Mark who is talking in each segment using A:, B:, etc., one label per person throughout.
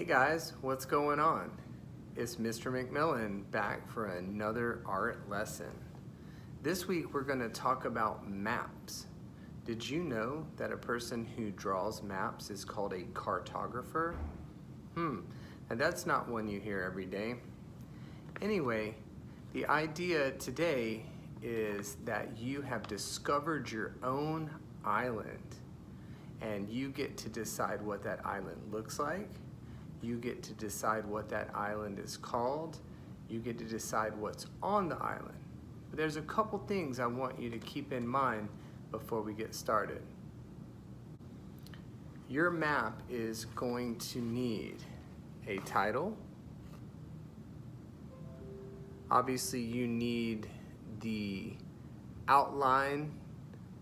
A: Hey guys, what's going on? It's Mr. McMillan back for another art lesson. This week we're going to talk about maps. Did you know that a person who draws maps is called a cartographer? And that's not one you hear every day. Anyway, the idea today is that you have discovered your own island and you get to decide what that island looks like. You get to decide what that island is called. You get to decide what's on the island. But there's a couple things I want you to keep in mind before we get started. Your map is going to need a title. Obviously, you need the outline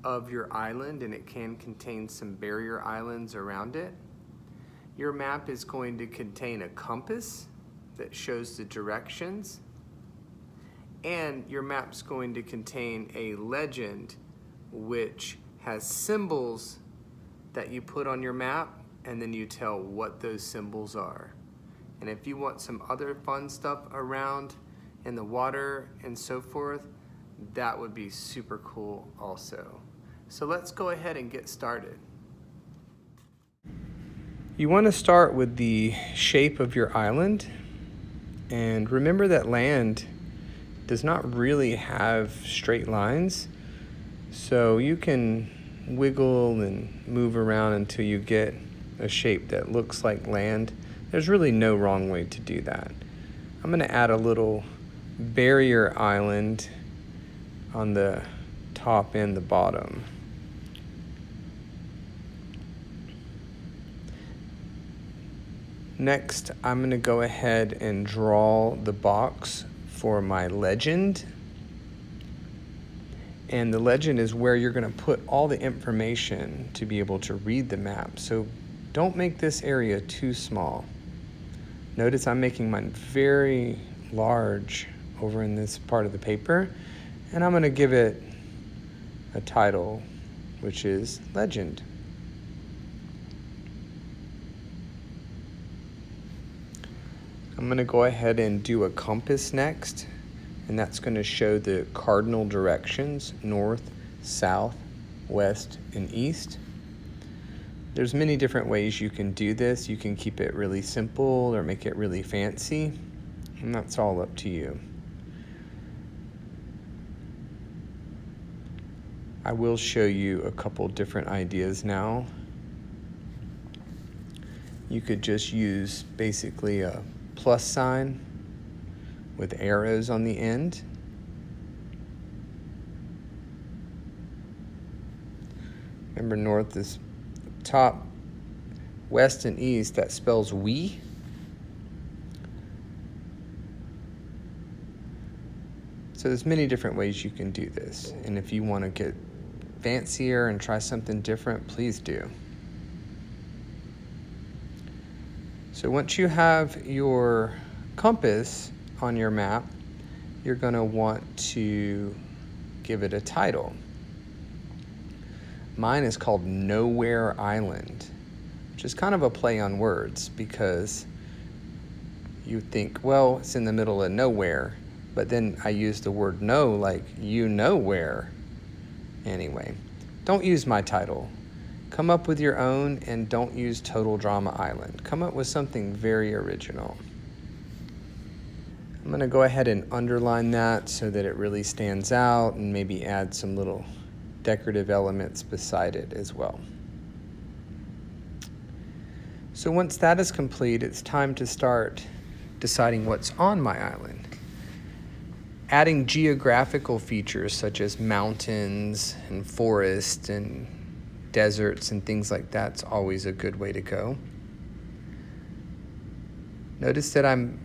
A: of your island, and it can contain some barrier islands around it. Your map is going to contain a compass that shows the directions, and your map's going to contain a legend which has symbols that you put on your map, and then you tell what those symbols are. And if you want some other fun stuff around in the water and so forth, that would be super cool also. So let's go ahead and get started. You want to start with the shape of your island, and remember that land does not really have straight lines, so you can wiggle and move around until you get a shape that looks like land. There's really no wrong way to do that. I'm going to add a little barrier island on the top and the bottom. Next, I'm going to go ahead and draw the box for my legend. And the legend is where you're going to put all the information to be able to read the map. So don't make this area too small. Notice I'm making mine very large over in this part of the paper. And I'm going to give it a title, which is Legend. I'm going to go ahead and do a compass next, and that's going to show the cardinal directions, north, south, west, and east. There's many different ways you can do this. You can keep it really simple or make it really fancy, and that's all up to you. I will show you a couple different ideas now. You could just use basically a plus sign with arrows on the end. Remember, north is top, west and east, that spells we. So there's many different ways you can do this. And if you want to get fancier and try something different, please do. So once you have your compass on your map, you're going to want to give it a title. Mine is called Nowhere Island, which is kind of a play on words because you think, well, it's in the middle of nowhere, but then I use the word no like you know where. Anyway, don't use my title. Come up with your own, and don't use Total Drama Island. Come up with something very original. I'm going to go ahead and underline that so that it really stands out, and maybe add some little decorative elements beside it as well. So once that is complete, it's time to start deciding what's on my island. Adding geographical features such as mountains and forests and deserts and things like that's always a good way to go. Notice that I'm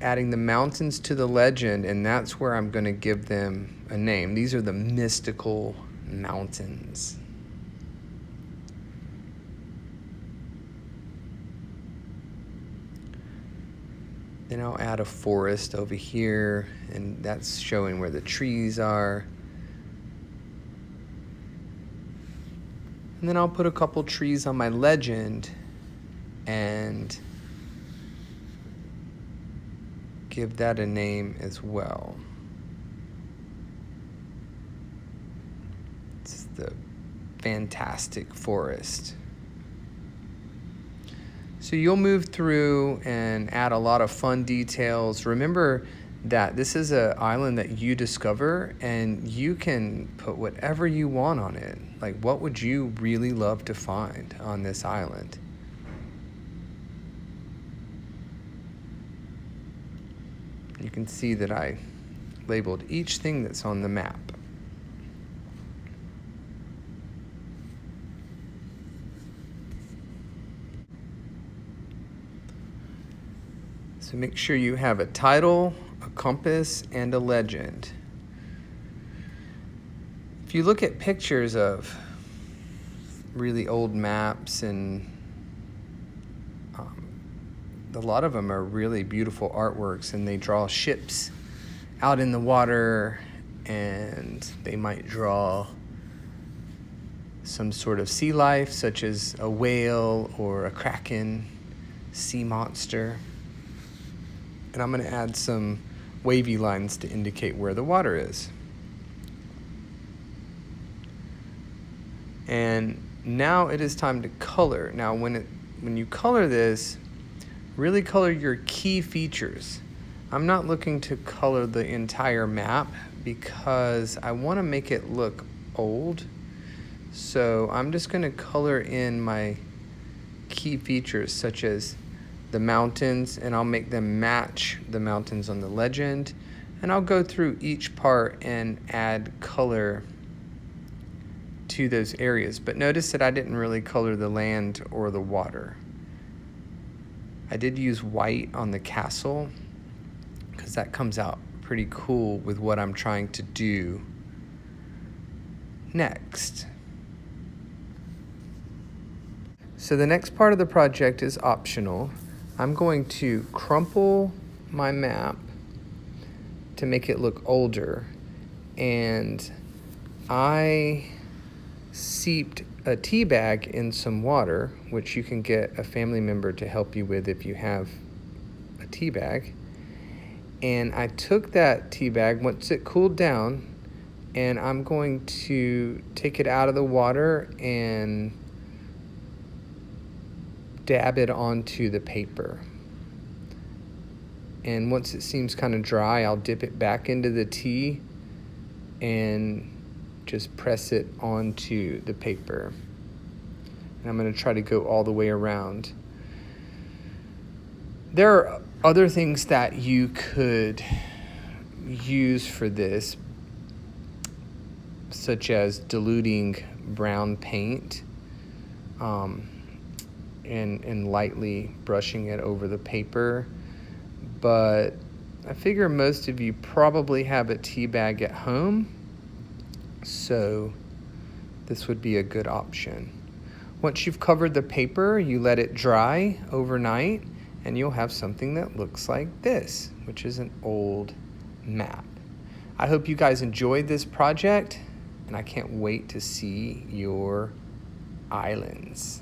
A: adding the mountains to the legend, and that's where I'm going to give them a name. These are the mystical mountains. Then I'll add a forest over here, and that's showing where the trees are. And then I'll put a couple trees on my legend, and give that a name as well. It's the Fantastic Forest. So you'll move through and add a lot of fun details. Remember that this is an island that you discover, and you can put whatever you want on it. Like, what would you really love to find on this island? You can see that I labeled each thing that's on the map. So make sure you have a title, a compass, and a legend. If you look at pictures of really old maps, and a lot of them are really beautiful artworks, and they draw ships out in the water, and they might draw some sort of sea life, such as a whale or a kraken, sea monster. And I'm going to add some wavy lines to indicate where the water is. And now it is time to color. Now when you color this, really color your key features. I'm not looking to color the entire map because I want to make it look old. So I'm just going to color in my key features, such as the mountains, and I'll make them match the mountains on the legend. And I'll go through each part and add color to those areas. But notice that I didn't really color the land or the water. I did use white on the castle because that comes out pretty cool with what I'm trying to do next. So the next part of the project is optional. I'm going to crumple my map to make it look older, and I seeped a tea bag in some water, which you can get a family member to help you with if you have a tea bag. And I took that tea bag once it cooled down, and I'm going to take it out of the water and dab it onto the paper. And once it seems kind of dry, I'll dip it back into the tea and just press it onto the paper. And I'm going to try to go all the way around. There are other things that you could use for this, such as diluting brown paint and lightly brushing it over the paper. But I figure most of you probably have a tea bag at home, so this would be a good option. Once you've covered the paper, you let it dry overnight, and you'll have something that looks like this, which is an old map. I hope you guys enjoyed this project, and I can't wait to see your islands.